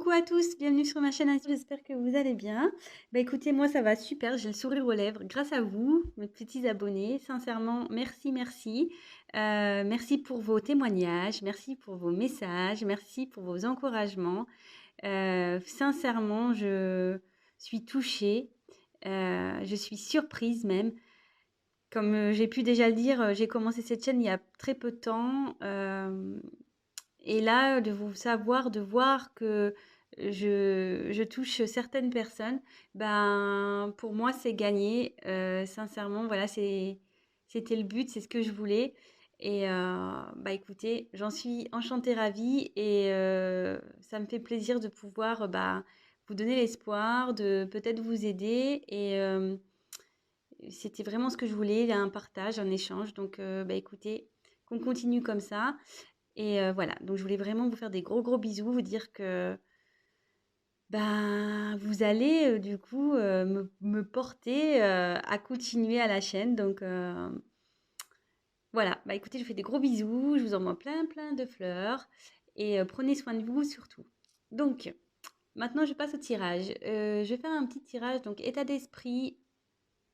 Coucou à tous, bienvenue sur ma chaîne Insta, j'espère que vous allez bien. Bah écoutez, moi ça va super, j'ai le sourire aux lèvres grâce à vous, mes petits abonnés. Sincèrement, merci, merci. Merci pour vos témoignages, merci pour vos messages, merci pour vos encouragements. Sincèrement, je suis touchée, je suis surprise même. Comme j'ai pu déjà le dire, j'ai commencé cette chaîne il y a très peu de temps. Et là, de vous savoir, de voir que je touche certaines personnes, ben, pour moi, c'est gagné. Sincèrement, voilà, c'était le but, c'est ce que je voulais. Et bah écoutez, j'en suis enchantée, ravie, et ça me fait plaisir de pouvoir bah, vous donner l'espoir, de peut-être vous aider. Et c'était vraiment ce que je voulais, un partage, un échange. Donc, bah écoutez, qu'on continue comme ça. Et voilà, donc je voulais vraiment vous faire des gros gros bisous, vous dire que ben, vous allez du coup me porter à continuer à la chaîne. Donc voilà, bah écoutez, je vous fais des gros bisous, je vous envoie plein plein de fleurs et prenez soin de vous surtout. Donc maintenant je passe au tirage. Je vais faire un petit tirage, donc état d'esprit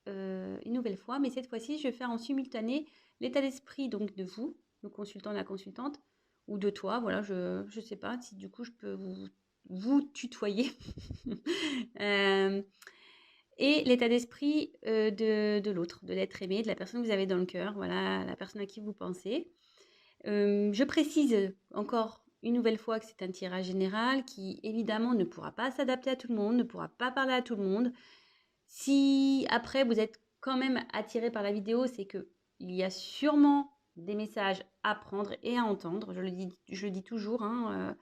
une nouvelle fois, mais cette fois-ci je vais faire en simultané l'état d'esprit donc de vous, le consultant, la consultante, ou de toi, voilà, je sais pas si du coup je peux vous tutoyer. Euh, et l'état d'esprit de l'autre, de l'être aimé, de la personne que vous avez dans le cœur, voilà, la personne à qui vous pensez. Je précise encore une nouvelle fois que c'est un tirage général qui évidemment ne pourra pas s'adapter à tout le monde, ne pourra pas parler à tout le monde. Si après vous êtes quand même attiré par la vidéo, c'est que il y a sûrement des messages à prendre et à entendre. Je le dis toujours, hein,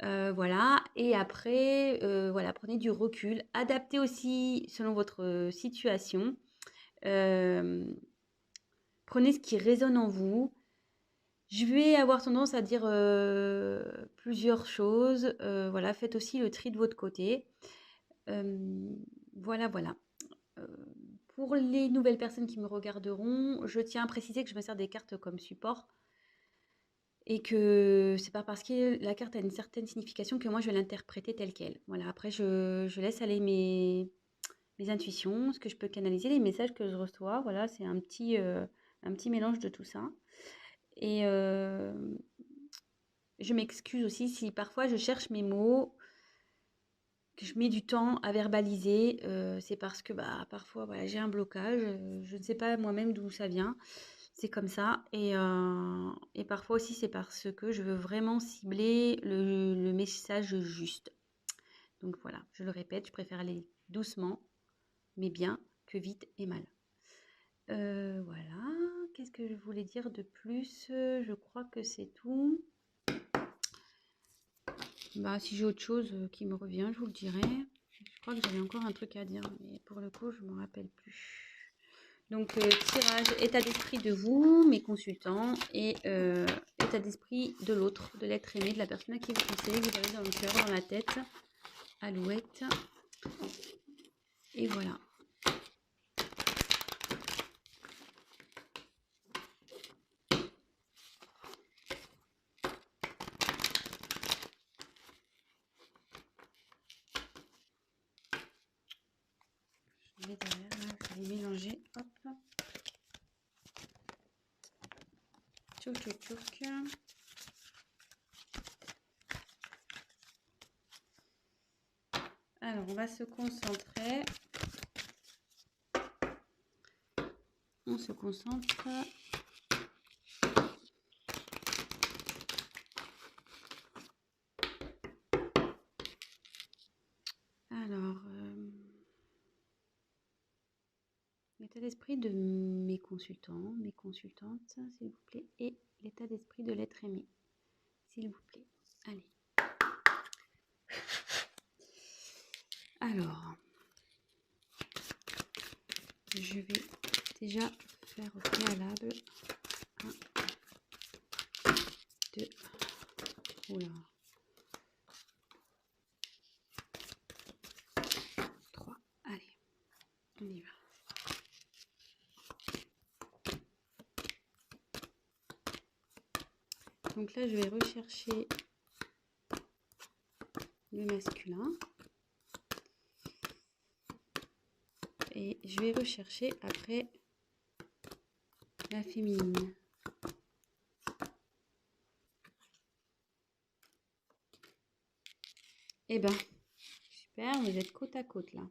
voilà. Et après, voilà, prenez du recul, adaptez aussi selon votre situation. Euh, Prenez ce qui résonne en vous. Je vais avoir tendance à dire plusieurs choses. Voilà, faites aussi le tri de votre côté. Euh, voilà, voilà. Euh, pour les nouvelles personnes qui me regarderont, je tiens à préciser que je me sers des cartes comme support et que c'est pas parce que la carte a une certaine signification que moi je vais l'interpréter telle qu'elle. Voilà, après je laisse aller mes intuitions, ce que je peux canaliser, les messages que je reçois. Voilà, c'est un petit mélange de tout ça. Et je m'excuse aussi si parfois je cherche mes mots, que je mets du temps à verbaliser, c'est parce que bah, parfois voilà, j'ai un blocage, je ne sais pas moi-même d'où ça vient, c'est comme ça. Et parfois aussi c'est parce que je veux vraiment cibler le message juste. Donc voilà, je le répète, je préfère aller doucement, mais bien, que vite et mal. Voilà, qu'est-ce que je voulais dire de plus? Je crois que c'est tout. Bah, si j'ai autre chose qui me revient, je vous le dirai. Je crois que j'avais encore un truc à dire, mais pour le coup, je ne me rappelle plus. Donc, tirage, état d'esprit de vous, mes consultants, et état d'esprit de l'autre, de l'être aimé, de la personne à qui vous pensez, que vous avez dans le cœur, dans la tête, alouette. Et voilà. Je mets derrière, là, je vais mélanger. Hop. Tchouk, tchouk, tchouk. Alors, on va se concentrer. On se concentre. Alors, l'état d'esprit de mes consultants, mes consultantes, s'il vous plaît, et l'état d'esprit de l'être aimé, s'il vous plaît. Allez. Alors, je vais déjà faire au préalable 1, 2, oula, 3, allez, on y va. Donc là, je vais rechercher le masculin. Et je vais rechercher après la féminine. Eh ben, super, vous êtes côte à côte là.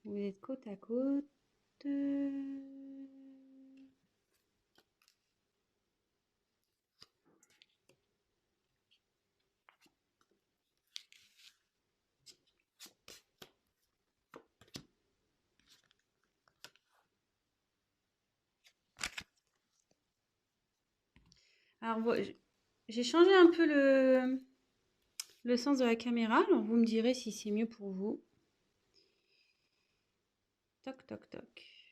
Vous êtes côte à côte. Alors, j'ai changé un peu le sens de la caméra. Alors, vous me direz si c'est mieux pour vous. Toc, toc, toc.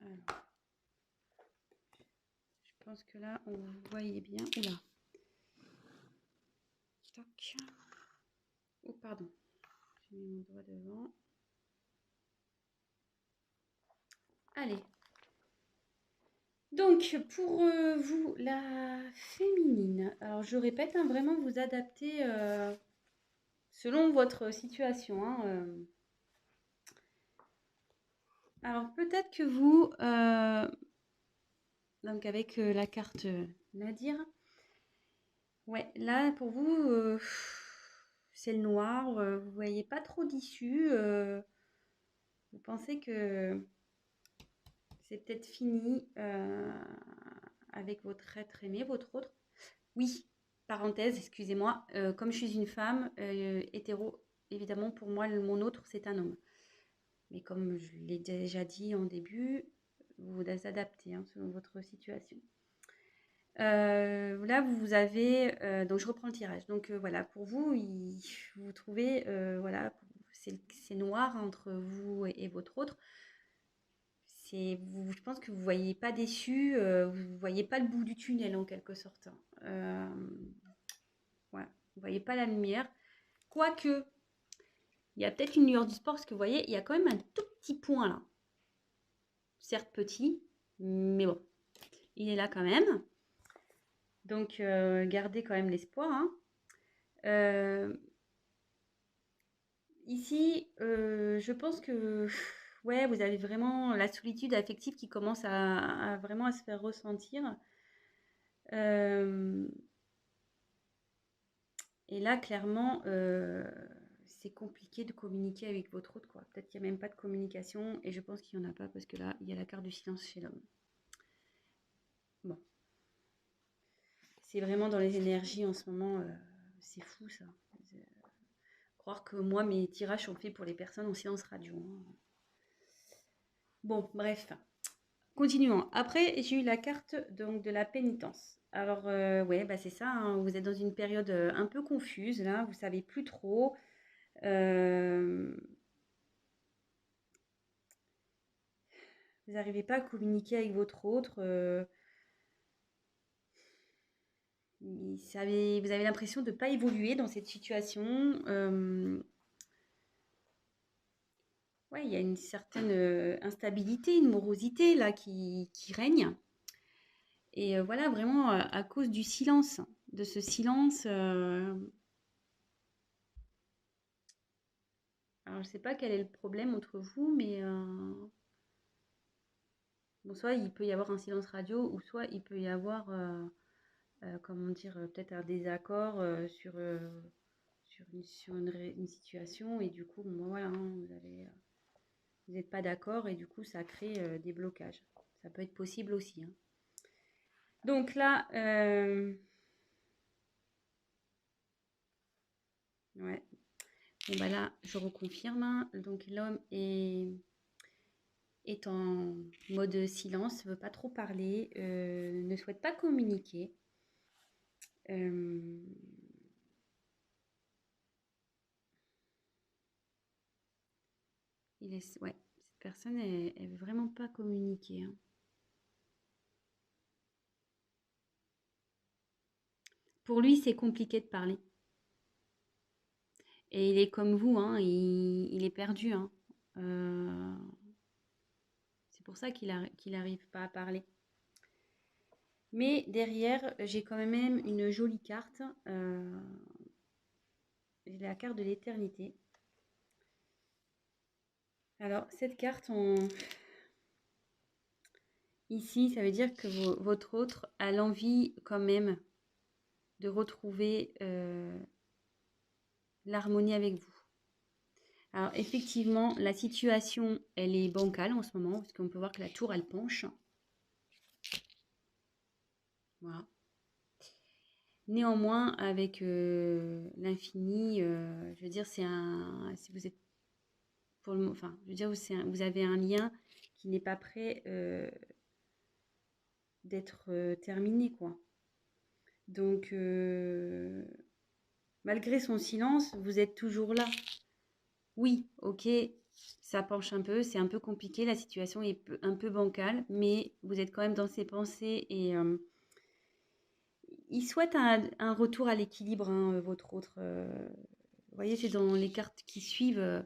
Alors, je pense que là, on voyait bien. Oula. Toc. Oh, pardon. J'ai mis mon doigt devant. Allez. Donc, pour vous, la féminine. Alors, je répète, hein, vraiment vous adapter selon votre situation. Hein, Alors, peut-être que vous, donc avec la carte Nadir, ouais, là, pour vous, c'est le noir. Vous voyez pas trop d'issue. Vous pensez que c'est peut-être fini avec votre être aimé, votre autre. Oui, parenthèse, excusez-moi, comme je suis une femme hétéro, évidemment, pour moi, mon autre, c'est un homme. Mais comme je l'ai déjà dit en début, vous vous adaptez hein, selon votre situation. Là, vous avez, donc je reprends le tirage. Donc voilà, pour vous, vous trouvez, voilà, c'est noir entre vous et votre autre. Je pense que vous ne voyez pas déçu, vous ne voyez pas le bout du tunnel en quelque sorte. Ouais, vous ne voyez pas la lumière. Quoique, il y a peut-être une lueur du sport, parce que vous voyez, il y a quand même un tout petit point là. Certes petit, mais bon, il est là quand même. Donc, gardez quand même l'espoir. Hein. Ici, je pense que ouais, vous avez vraiment la solitude affective qui commence vraiment à se faire ressentir. Euh, et là, clairement, c'est compliqué de communiquer avec votre autre, quoi. Peut-être qu'il n'y a même pas de communication, et je pense qu'il n'y en a pas parce que là, il y a la carte du silence chez l'homme. Bon, c'est vraiment dans les énergies en ce moment, c'est fou ça. Croire que moi, mes tirages sont faits pour les personnes en silence radio. Hein. Bon, bref. Continuons. Après, j'ai eu la carte donc, de la pénitence. Alors, ouais, bah, c'est ça. Hein, vous êtes dans une période un peu confuse, là. Vous savez plus trop. Vous n'arrivez pas à communiquer avec votre autre. Vous avez l'impression de ne pas évoluer dans cette situation. Ouais, il y a une certaine instabilité, une morosité là qui règne. Et voilà, vraiment à cause du silence, de ce silence. Alors, je ne sais pas quel est le problème entre vous, mais bon, soit il peut y avoir un silence radio, ou soit il peut y avoir, comment dire, peut-être un désaccord une situation, et du coup, bon, voilà, hein, vous n'êtes pas d'accord, et du coup, ça crée des blocages. Ça peut être possible aussi. Hein. Donc là, ouais. Bon, bah là, je reconfirme. Hein. Donc l'homme est en mode silence, ne veut pas trop parler, ne souhaite pas communiquer. Euh, ouais, cette personne, elle veut vraiment pas communiquer. Hein. Pour lui, c'est compliqué de parler. Et il est comme vous, hein, il est perdu. Hein. C'est pour ça qu'il n'arrive pas à parler. Mais derrière, j'ai quand même une jolie carte. J'ai la carte de l'éternité. Alors, cette carte, ici, ça veut dire que votre autre a l'envie quand même de retrouver l'harmonie avec vous. Alors, effectivement, la situation, elle est bancale en ce moment, parce qu'on peut voir que la tour, elle penche. Voilà. Néanmoins, avec l'infini, je veux dire, c'est un... Si vous êtes... Pour le, enfin, je veux dire, vous avez un lien qui n'est pas prêt d'être terminé, quoi. Donc, malgré son silence, vous êtes toujours là. Oui, ok, ça penche un peu, c'est un peu compliqué, la situation est un peu bancale, mais vous êtes quand même dans ses pensées et il souhaite un retour à l'équilibre, hein, votre autre. Vous voyez, c'est dans les cartes qui suivent.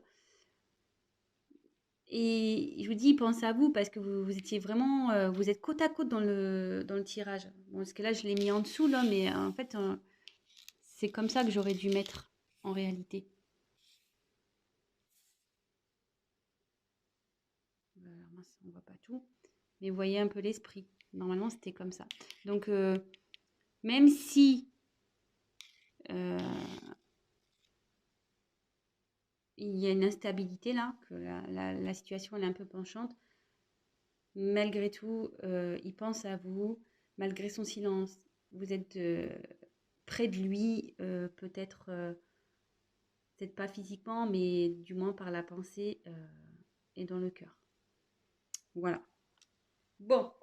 Et je vous dis, il pense à vous parce que vous étiez vraiment, vous êtes côte à côte dans le tirage. Bon, parce que là, je l'ai mis en dessous, là, mais en fait, c'est comme ça que j'aurais dû mettre en réalité. Alors, mince, on voit pas tout. Mais vous voyez un peu l'esprit. Normalement, c'était comme ça. Donc, même si euh, il y a une instabilité là, que la situation elle est un peu penchante, malgré tout, il pense à vous, malgré son silence. Vous êtes près de lui, peut-être pas physiquement, mais du moins par la pensée et dans le cœur. Voilà. Bon.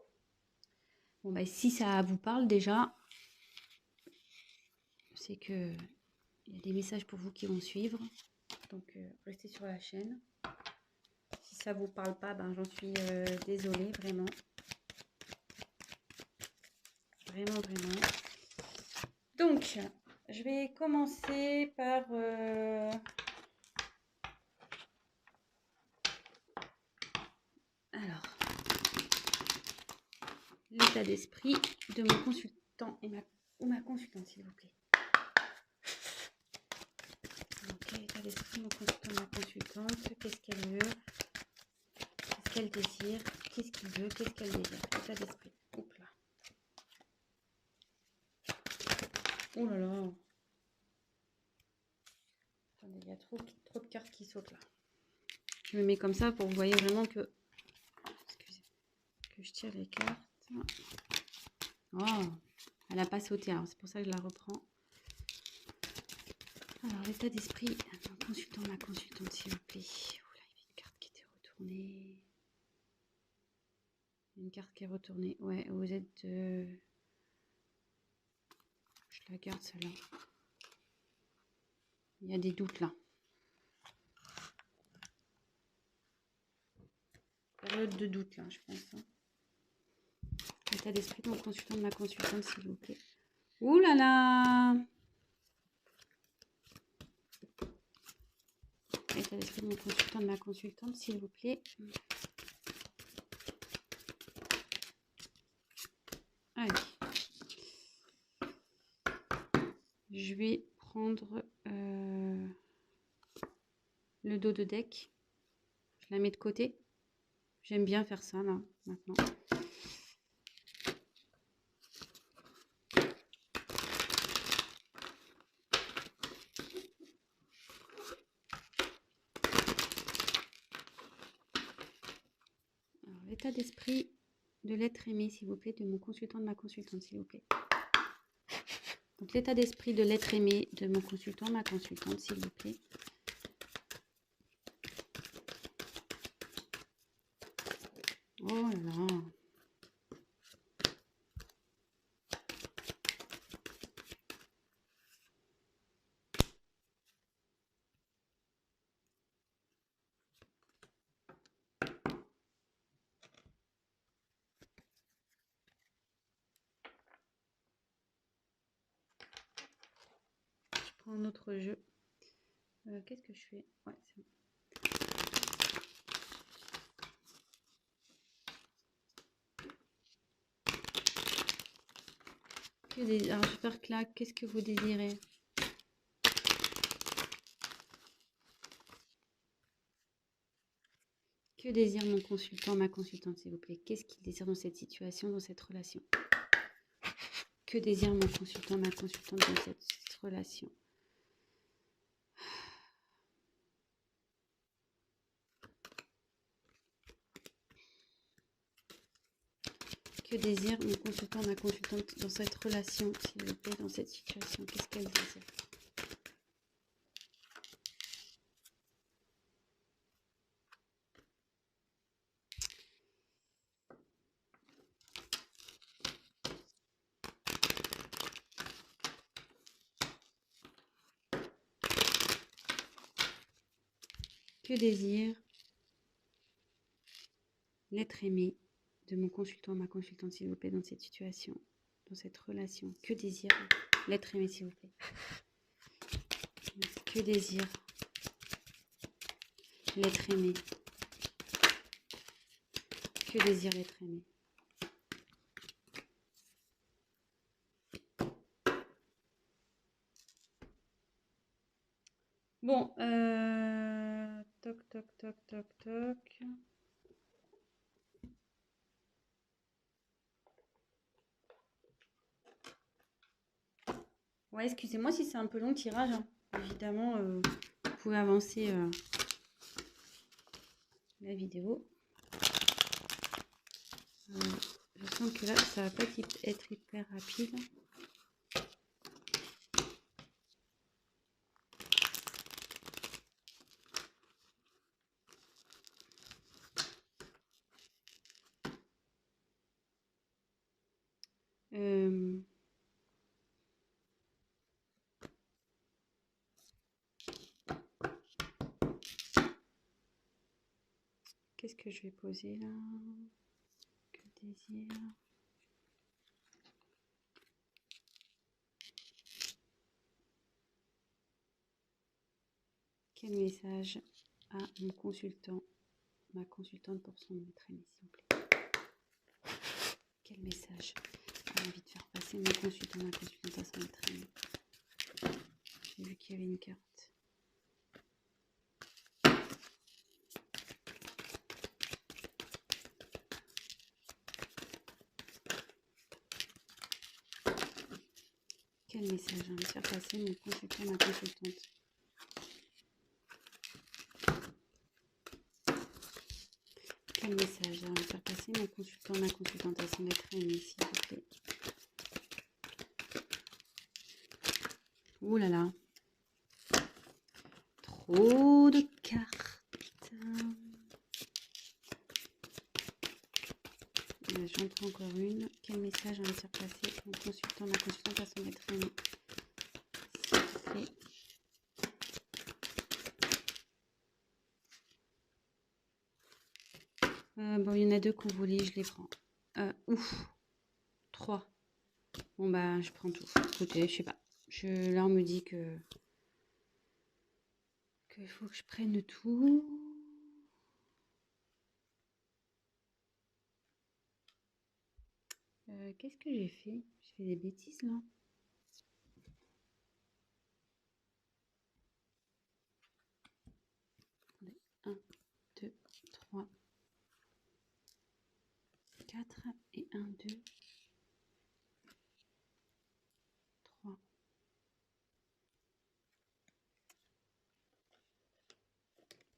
Bon, bah, si ça vous parle déjà, c'est que il y a des messages pour vous qui vont suivre. Donc, restez sur la chaîne. Si ça vous parle pas, ben, j'en suis désolée, vraiment. Vraiment, vraiment. Donc, je vais commencer par... Alors, l'état d'esprit de mon consultant ou ma consultante, s'il vous plaît. Ok, l'état d'esprit de mon consultant, ma consultante. Qu'est-ce qu'elle veut? Qu'est-ce qu'elle désire? Qu'est-ce qu'il veut? Qu'est-ce qu'elle désire? L'état d'esprit. Oups là. Oh là là. Attendez, il y a trop de cartes qui sautent là. Je me mets comme ça pour que vous voyez vraiment que... Excusez. Que je tire les cartes. Oh, elle n'a pas sauté, alors c'est pour ça que je la reprends. Alors, l'état d'esprit, mon consultant, ma consultante, s'il vous plaît. Oula, il y avait une carte qui était retournée. Une carte qui est retournée. Ouais, vous êtes... Je la garde, celle-là. Il y a des doutes, là. Période de doute, là, je pense. Hein. L'état d'esprit de mon consultant, de ma consultante, s'il vous plaît. Ouh là là! L'état d'esprit de mon consultant, de ma consultante, s'il vous plaît. Allez. Je vais prendre le dos de deck. Je la mets de côté. J'aime bien faire ça, là, maintenant. Alors, l'état d'esprit de l'être aimé, s'il vous plaît, de mon consultant, de ma consultante, s'il vous plaît. Donc, l'état d'esprit de l'être aimé de mon consultant, ma consultante, s'il vous plaît. Oh là là. Je prends un autre jeu. Qu'est-ce que je fais? Ouais, c'est bon. Alors, je vais faire claque. Qu'est-ce que vous désirez? Que désire mon consultant, ma consultante, s'il vous plaît? Qu'est-ce qu'il désire dans cette situation, dans cette relation? Que désire mon consultant, ma consultante dans cette relation? Que désire mon consultant, ma consultante dans cette relation, s'il vous plaît, dans cette situation? Qu'est-ce qu'elle désire? Que désire l'être aimé de mon consultant, ma consultante, s'il vous plaît, dans cette situation, dans cette relation? Que désire l'être aimé, s'il vous plaît? Que désire l'être aimé? Que désire l'être aimé? Bon, toc, toc, toc, toc, toc. Ouais, excusez-moi si c'est un peu long le tirage, hein. Évidemment, vous pouvez avancer la vidéo. Je sens que là, ça va pas être hyper rapide. Qu'est-ce que je vais poser là? Que désire? Quel message à mon consultant, ma consultante pour son être aimé, s'il vous plaît? Quel message a envie de faire passer mon consultant, ma consultante à son être aimé? J'ai vu qu'il y avait une carte. Quel message a envie de faire passer mon consultant, ma consultante? Quel message a envie de faire passer mon consultant, ma consultante à son être aimé, s'il vous plaît? Ouh là là. Trop de cartes. J'en prends encore une. Quel message a envie de faire passer mon consultant, ma consultante à son être aimé, s'il vous plaît? Bon, il y en a deux qu'on voulait, je les prends. Ouf, 3. Bon, bah, je prends tout. Écoutez, je sais pas. Là, on me dit qu'il faut que je prenne tout. Qu'est-ce que j'ai fait? J'ai fait des bêtises, là. Attendez. 1, 2, 3, 4 et 1, 2, 3.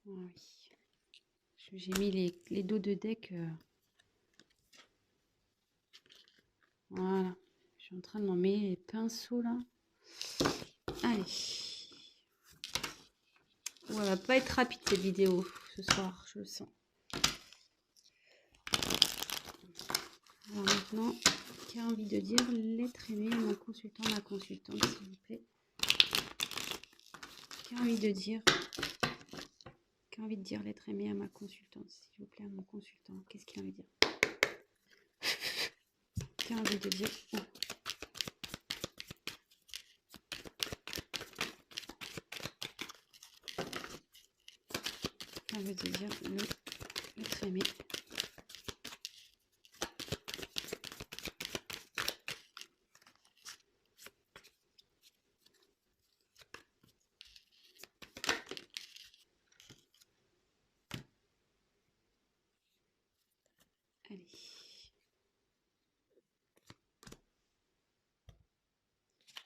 Ah oui. J'ai mis les dos de deck. Voilà. Je suis en train de m'en mettre les pinceaux là. Allez. Ouais, elle va pas être rapide cette vidéo ce soir, je le sens. Alors maintenant, qui a envie de dire l'être aimé, mon consultant, ma consultante, s'il vous plaît? Qui a envie de dire l'être aimé à ma consultante, s'il vous plaît, à mon consultant? Qu'est-ce qu'il a envie de dire? Qui a envie de dire Qui a envie de dire l'être aimé?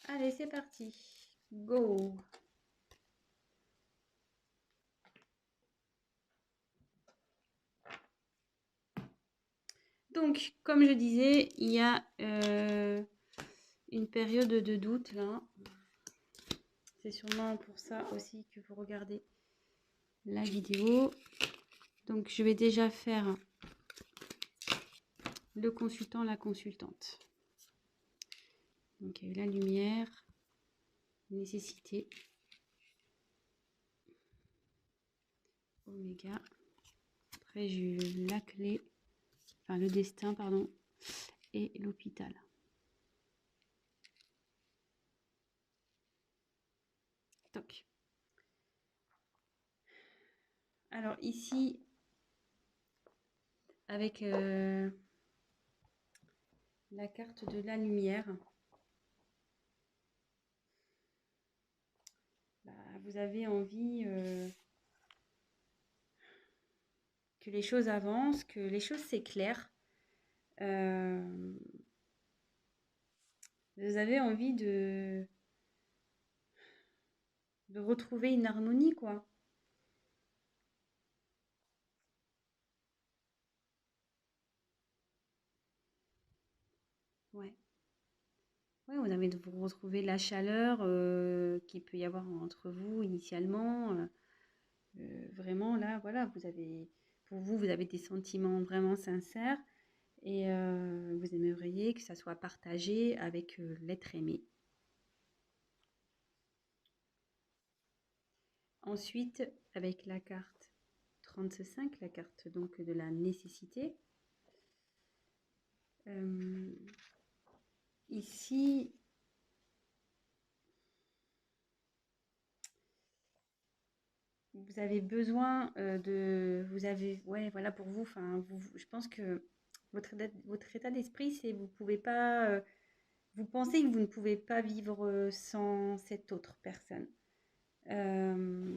Allez, c'est parti. Go. Donc, comme je disais, il y a une période de doute là. C'est sûrement pour ça aussi que vous regardez la vidéo. Donc, je vais déjà faire le consultant, la consultante. Donc, il y a eu la lumière, nécessité, oméga. Après, j'ai eu la clé, enfin le destin, pardon, et l'hôpital. Toc. Alors ici, avec la carte de la lumière, bah, vous avez envie que les choses avancent, que les choses s'éclairent. Vous avez envie de retrouver une harmonie, quoi. Ouais. Ouais, vous avez de vous retrouver la chaleur qu'il peut y avoir entre vous initialement. Vraiment, là, voilà, vous avez, pour vous, vous avez des sentiments vraiment sincères et vous aimeriez que ça soit partagé avec l'être aimé. Ensuite, avec la carte 35, la carte donc de la nécessité, ici, vous avez besoin vous avez, ouais, voilà, pour vous, enfin, je pense que votre état d'esprit, c'est vous pouvez pas, vous pensez que vous ne pouvez pas vivre sans cette autre personne. Je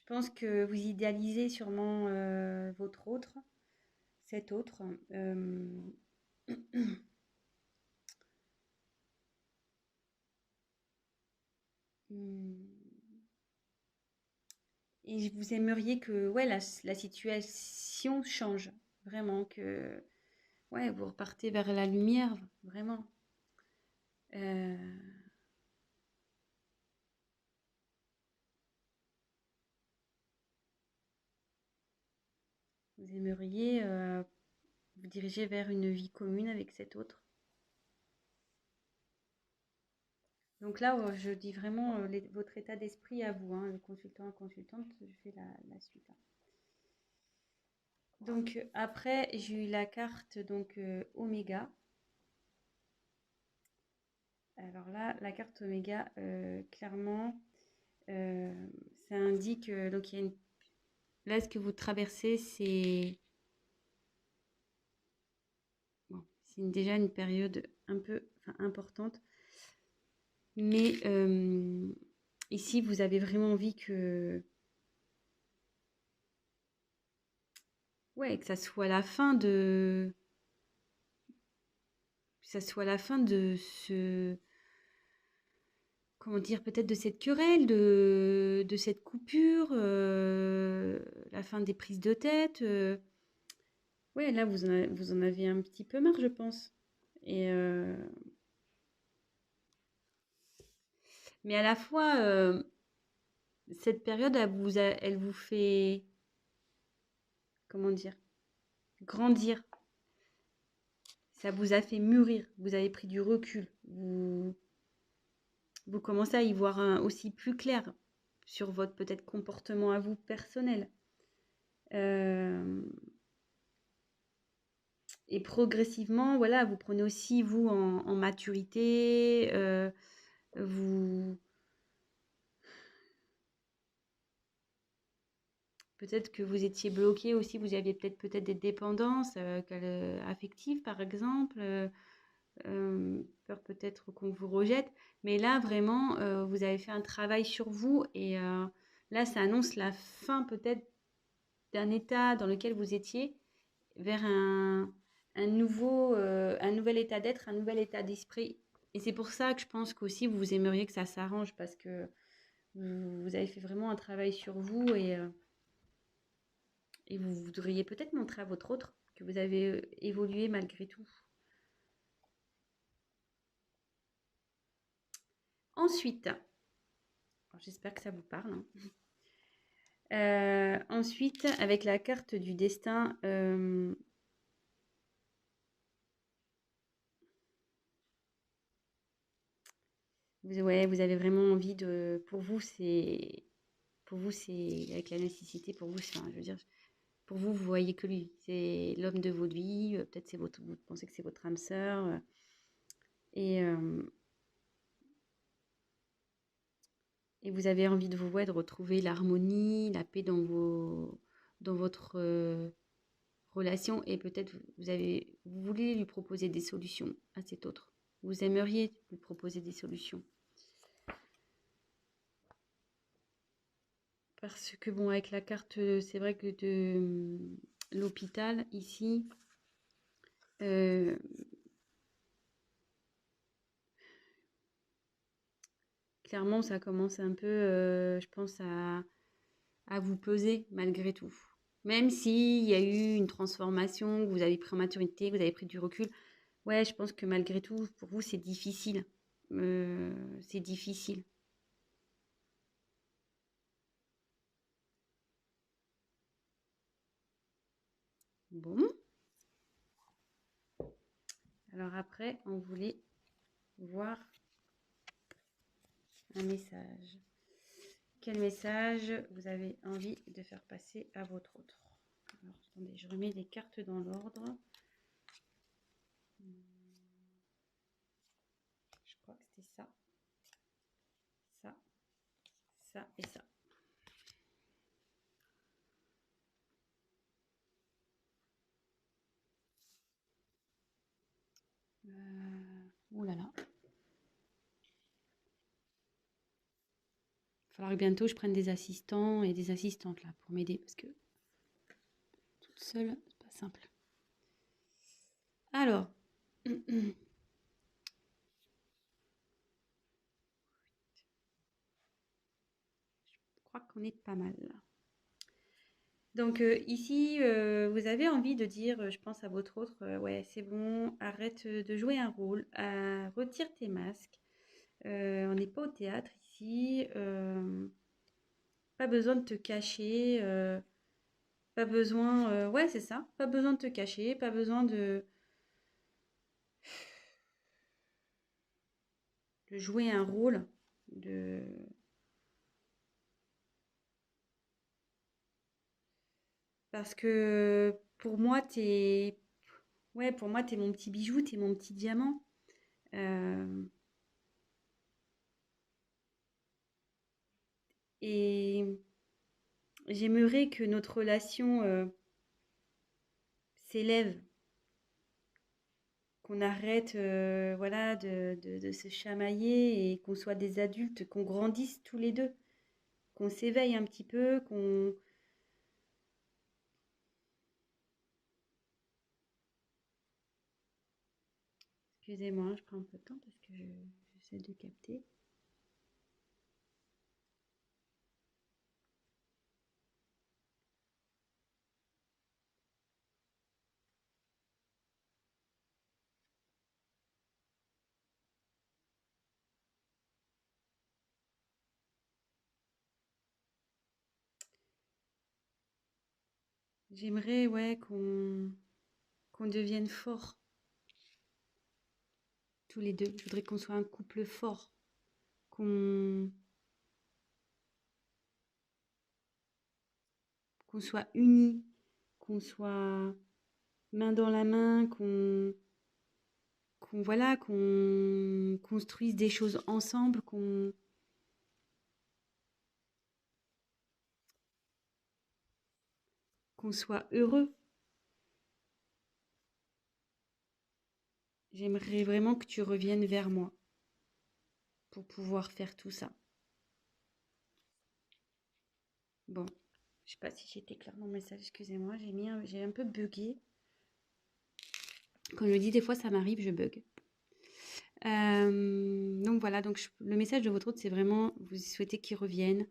pense que vous idéalisez sûrement votre autre, cet autre. Et vous aimeriez que ouais, la situation change, vraiment, que ouais, vous repartez vers la lumière, vraiment. Euh, vous aimeriez vous diriger vers une vie commune avec cet autre. Donc là, je dis vraiment votre état d'esprit à vous, hein, le consultant, la consultante, je fais la suite, hein. Donc après, j'ai eu la carte donc Oméga. Alors là, la carte Oméga, clairement, euh, ça indique donc il y a une... Là, ce que vous traversez, c'est bon, c'est déjà une période un peu enfin, importante, mais ici, vous avez vraiment envie que ouais, que ça soit la fin de que ça soit la fin de ce comment dire, peut-être de cette querelle, de cette coupure, la fin des prises de tête. Ouais, là, vous en avez un petit peu marre, je pense. Et, mais à la fois, cette période, elle vous fait, comment dire, grandir. Ça vous a fait mûrir. Vous avez pris du recul. Vous commencez à y voir aussi plus clair sur votre peut-être comportement à vous personnel. Euh, et progressivement, voilà, vous prenez aussi, vous, en maturité, vous... Peut-être que vous étiez bloqué aussi, vous aviez peut-être des dépendances affectives, par exemple, peur peut-être qu'on vous rejette. Mais là, vraiment, vous avez fait un travail sur vous et là, ça annonce la fin peut-être d'un état dans lequel vous étiez vers un nouvel état d'être, un nouvel état d'esprit. Et c'est pour ça que je pense qu'aussi vous aimeriez que ça s'arrange parce que vous avez fait vraiment un travail sur vous et vous voudriez peut-être montrer à votre autre que vous avez évolué malgré tout. Ensuite, j'espère que ça vous parle. Hein. Ensuite, avec la carte du destin, ouais, vous avez vraiment envie de. Pour vous, c'est avec la nécessité. Pour vous, enfin, je veux dire, pour vous, vous voyez que lui. C'est l'homme de votre vie. Peut-être c'est votre, vous pensez que c'est votre âme sœur. Et, euh, et vous avez envie de vous, ouais, de retrouver l'harmonie, la paix dans votre relation. Et peut-être vous voulez lui proposer des solutions à cet autre. Vous aimeriez lui proposer des solutions. Parce que bon, avec la carte, c'est vrai que de l'hôpital, ici, euh, clairement, ça commence un peu, je pense, à vous peser malgré tout. Même s'il y a eu une transformation, que vous avez pris en maturité, que vous avez pris du recul, ouais, je pense que malgré tout, pour vous, c'est difficile. C'est difficile. Bon, alors après, on voulait voir un message. Quel message vous avez envie de faire passer à votre autre? Alors, attendez, je remets les cartes dans l'ordre. Je crois que c'était ça, ça, ça et ça. Ouh là là. Il va falloir que bientôt je prenne des assistants et des assistantes là pour m'aider parce que toute seule, c'est pas simple. Alors, je crois qu'on est pas mal là. Donc ici, vous avez envie de dire, je pense à votre autre, ouais, c'est bon, arrête de jouer un rôle, retire tes masques. On n'est pas au théâtre ici, pas besoin de te cacher, pas besoin, ouais, c'est ça, pas besoin de te cacher, pas besoin de jouer un rôle, de... parce que pour moi, ouais, pour moi, t'es mon petit bijou, t'es mon petit diamant. Euh, et j'aimerais que notre relation s'élève, qu'on arrête voilà, de se chamailler et qu'on soit des adultes, qu'on grandisse tous les deux, qu'on s'éveille un petit peu, qu'on... Excusez-moi, je prends un peu de temps parce que j'essaie de capter. J'aimerais, ouais, qu'on devienne fort tous les deux. Je voudrais qu'on soit un couple fort, qu'on qu'on soit unis, qu'on soit main dans la main, qu'on voilà, qu'on construise des choses ensemble, qu'on soit heureux. J'aimerais vraiment que tu reviennes vers moi pour pouvoir faire tout ça. Bon, je sais pas si j'étais claire dans le message, excusez-moi, j'ai un peu bugué. Quand je dis des fois ça m'arrive, je bug. Donc voilà, donc le message de votre hôte, c'est vraiment, vous souhaitez qu'il revienne.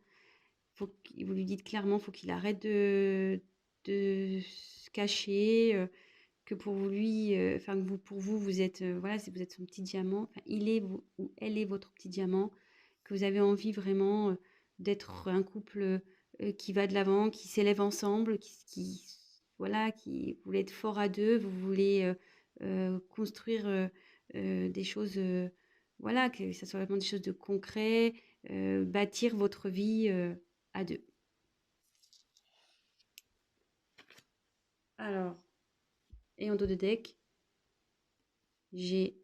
Vous lui dites clairement, faut qu'il arrête de se cacher, que pour lui, enfin que pour vous, vous êtes, voilà, si vous êtes son petit diamant, enfin, il est ou elle est votre petit diamant, que vous avez envie vraiment d'être un couple qui va de l'avant, qui s'élève ensemble, voilà, qui vous voulez être fort à deux, vous voulez construire des choses, voilà, que ça soit vraiment des choses de concret, bâtir votre vie à deux. Alors, et en dos de deck, j'ai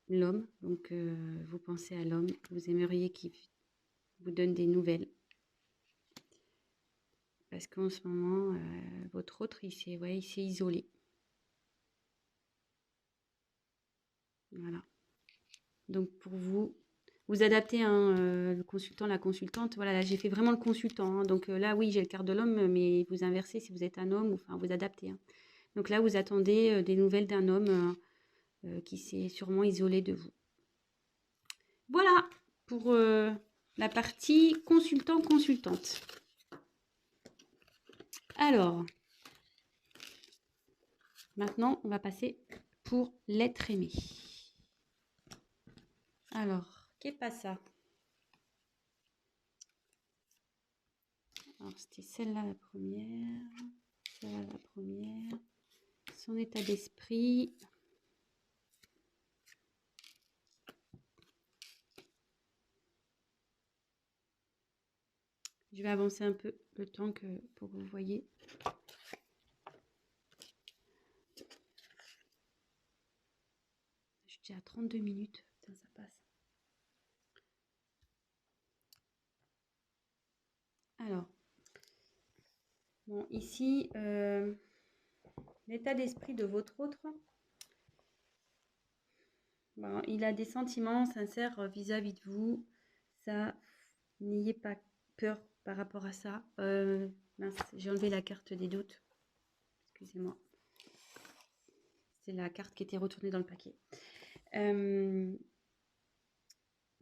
l'homme. Donc, vous pensez à l'homme, vous aimeriez qu'il vous donne des nouvelles. Parce qu'en ce moment, votre autre, il s'est isolé. Voilà. Donc, pour vous, vous adaptez le consultant, la consultante. Voilà, là, j'ai fait vraiment le consultant. Hein. Donc là, oui, j'ai le quart de l'homme, mais vous inversez si vous êtes un homme, enfin, vous adaptez. Hein. Donc là, vous attendez des nouvelles d'un homme qui s'est sûrement isolé de vous. Voilà pour la partie consultant-consultante. Alors, maintenant, on va passer pour l'être aimé. Alors, qu'est pas ça? Alors, c'était celle-là la première. Celle-là la première. Son état d'esprit. Je vais avancer un peu le temps pour que vous voyez. Je suis déjà à 32 minutes. Putain, ça passe. Alors, bon, ici, l'état d'esprit de votre autre. Bon, il a des sentiments sincères vis-à-vis de vous. Ça, n'ayez pas peur par rapport à ça. Mince, j'ai enlevé la carte des doutes. Excusez-moi. C'est la carte qui était retournée dans le paquet.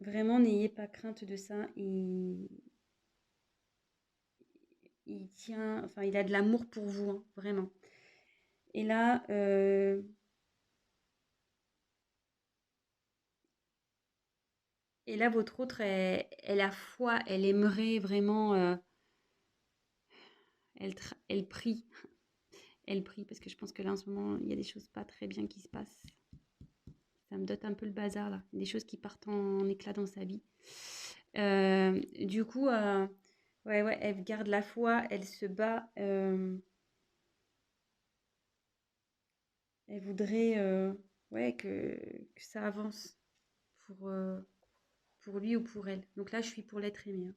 Vraiment, n'ayez pas crainte de ça. Il tient, enfin, il a de l'amour pour vous, hein, vraiment. Et là, votre autre, elle a foi, elle aimerait vraiment, elle prie, elle prie, parce que je pense que là, en ce moment, il y a des choses pas très bien qui se passent. Ça me dote un peu le bazar, là. Des choses qui partent en éclat dans sa vie. Du coup, ouais, elle garde la foi, elle se bat. Elle voudrait ouais, que ça avance pour lui ou pour elle. Donc là, je suis pour l'être aimé. Hein.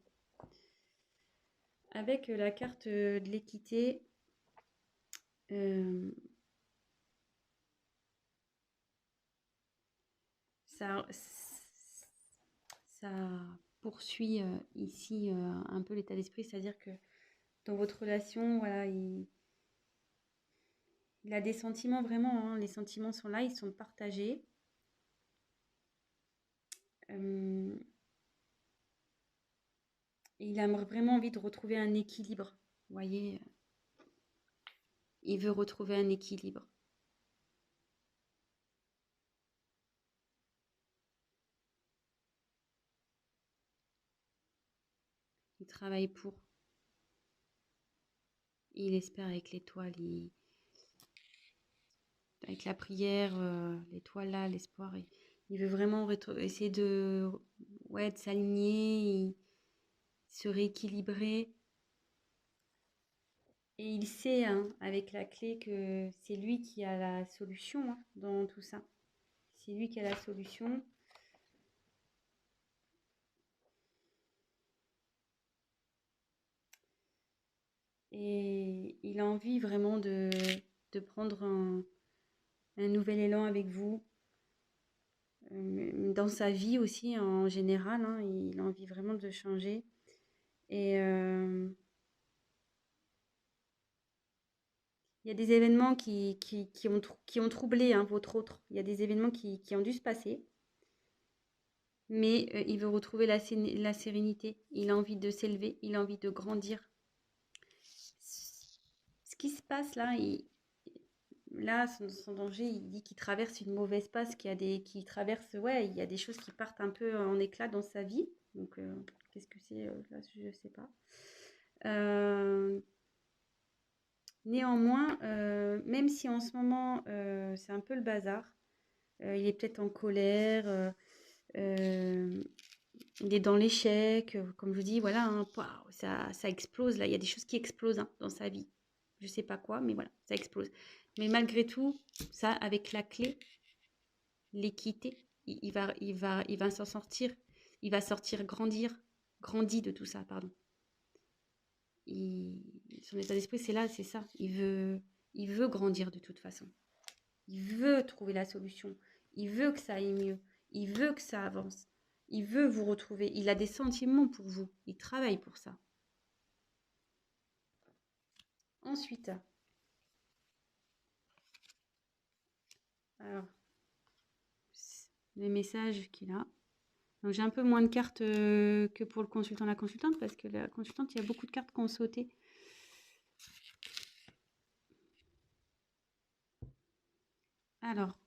Avec la carte de l'équité, ça, ça poursuit ici un peu l'état d'esprit, c'est-à-dire que dans votre relation, voilà, il a des sentiments vraiment, hein, les sentiments sont là, ils sont partagés. Il a vraiment envie de retrouver un équilibre. Vous voyez, il veut retrouver un équilibre. Il travaille pour. Il espère avec l'étoile, avec la prière, l'étoile là, l'espoir. Il veut vraiment essayer de s'aligner, se rééquilibrer. Et il sait, hein, avec la clé, que c'est lui qui a la solution hein, dans tout ça. C'est lui qui a la solution. Et il a envie vraiment de prendre un nouvel élan avec vous. Dans sa vie aussi, en général, hein, il a envie vraiment de changer. Et Il y a des événements qui ont troublé hein, votre autre. Il y a des événements qui ont dû se passer. Mais il veut retrouver la sérénité. Il a envie de s'élever. Il a envie de grandir. Ce qui se passe là, là, son danger, il dit qu'il traverse une mauvaise passe, qu'il traverse, ouais, il y a des choses qui partent un peu en éclat dans sa vie. Donc, qu'est-ce que c'est là, je sais pas. Néanmoins, même si en ce moment c'est un peu le bazar, il est peut-être en colère, il est dans l'échec, comme je vous dis, voilà, hein, ça explose là, il y a des choses qui explosent hein, dans sa vie. Je sais pas quoi, mais voilà, ça explose. Mais malgré tout, ça, avec la clé, l'équité, il va s'en sortir. Il va sortir grandi de tout ça, pardon. Son état d'esprit, c'est là, c'est ça. Il veut grandir de toute façon. Il veut trouver la solution. Il veut que ça aille mieux. Il veut que ça avance. Il veut vous retrouver. Il a des sentiments pour vous. Il travaille pour ça. Ensuite, alors, les messages qu'il a. Donc j'ai un peu moins de cartes que pour le consultant, la consultante, parce que la consultante, il y a beaucoup de cartes qui ont sauté. Alors,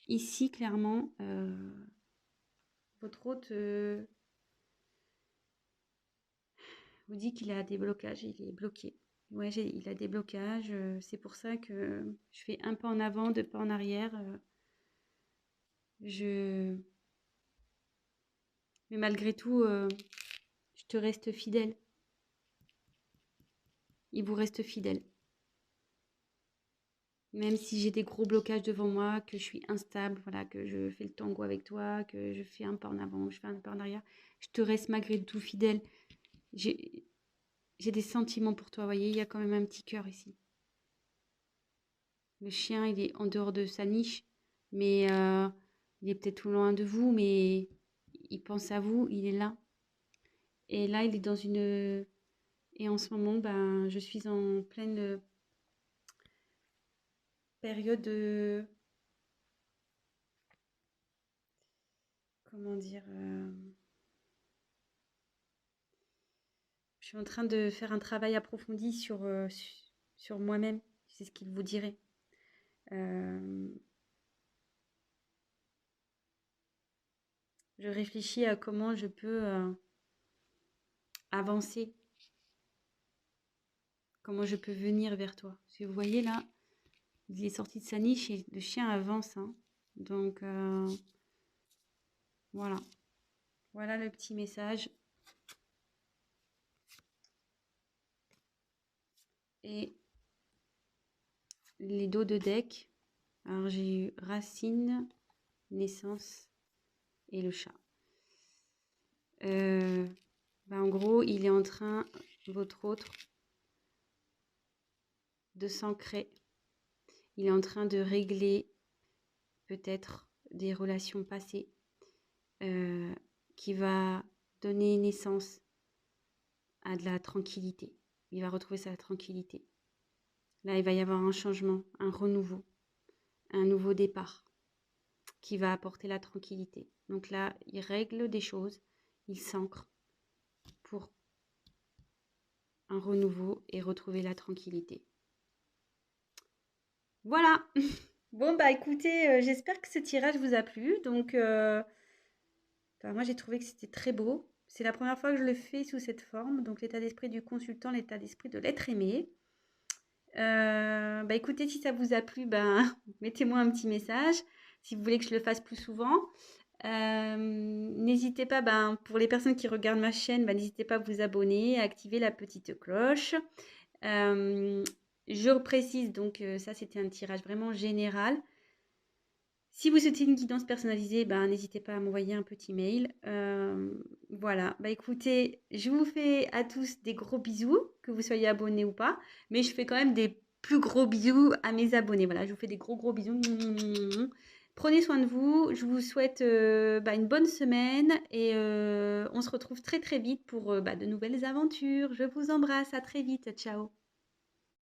ici, clairement, votre hôte vous dit qu'il a des blocages, il est bloqué. Ouais, il a des blocages, c'est pour ça que je fais un pas en avant, deux pas en arrière. Mais malgré tout, je te reste fidèle. Il vous reste fidèle. Même si j'ai des gros blocages devant moi, que je suis instable, voilà, que je fais le tango avec toi, que je fais un pas en avant, je fais un pas en arrière, je te reste malgré tout fidèle. J'ai des sentiments pour toi, vous voyez, il y a quand même un petit cœur ici. Le chien, il est en dehors de sa niche, mais il est peut-être loin de vous, mais il pense à vous, il est là. Et là, il est dans une... Et en ce moment, ben, je suis en pleine période de... Comment dire je suis en train de faire un travail approfondi sur moi-même. C'est ce qu'il vous dirait. Je réfléchis à comment je peux avancer, comment je peux venir vers toi. Si vous voyez là, il est sorti de sa niche et le chien avance. Hein. Donc voilà. Voilà le petit message. Et les dos de deck. Alors j'ai eu racine, naissance et le chat. En gros, il est en train, votre autre, de s'ancrer. Il est en train de régler peut-être des relations passées qui va donner naissance à de la tranquillité. Il va retrouver sa tranquillité. Là, il va y avoir un changement, un renouveau, un nouveau départ qui va apporter la tranquillité. Donc là, il règle des choses, il s'ancre pour un renouveau et retrouver la tranquillité. Voilà. Bon, bah écoutez, j'espère que ce tirage vous a plu. Donc, moi, j'ai trouvé que c'était très beau. C'est la première fois que je le fais sous cette forme. Donc, l'état d'esprit du consultant, l'état d'esprit de l'être aimé. Écoutez, si ça vous a plu, mettez-moi un petit message. Si vous voulez que je le fasse plus souvent. N'hésitez pas, pour les personnes qui regardent ma chaîne, n'hésitez pas à vous abonner, à activer la petite cloche. Je précise, donc ça c'était un tirage vraiment général. Si vous souhaitez une guidance personnalisée, n'hésitez pas à m'envoyer un petit mail. Voilà, écoutez, je vous fais à tous des gros bisous, que vous soyez abonnés ou pas. Mais je fais quand même des plus gros bisous à mes abonnés. Voilà, je vous fais des gros bisous. Prenez soin de vous. Je vous souhaite une bonne semaine. Et on se retrouve très très vite pour de nouvelles aventures. Je vous embrasse, à très vite. Ciao.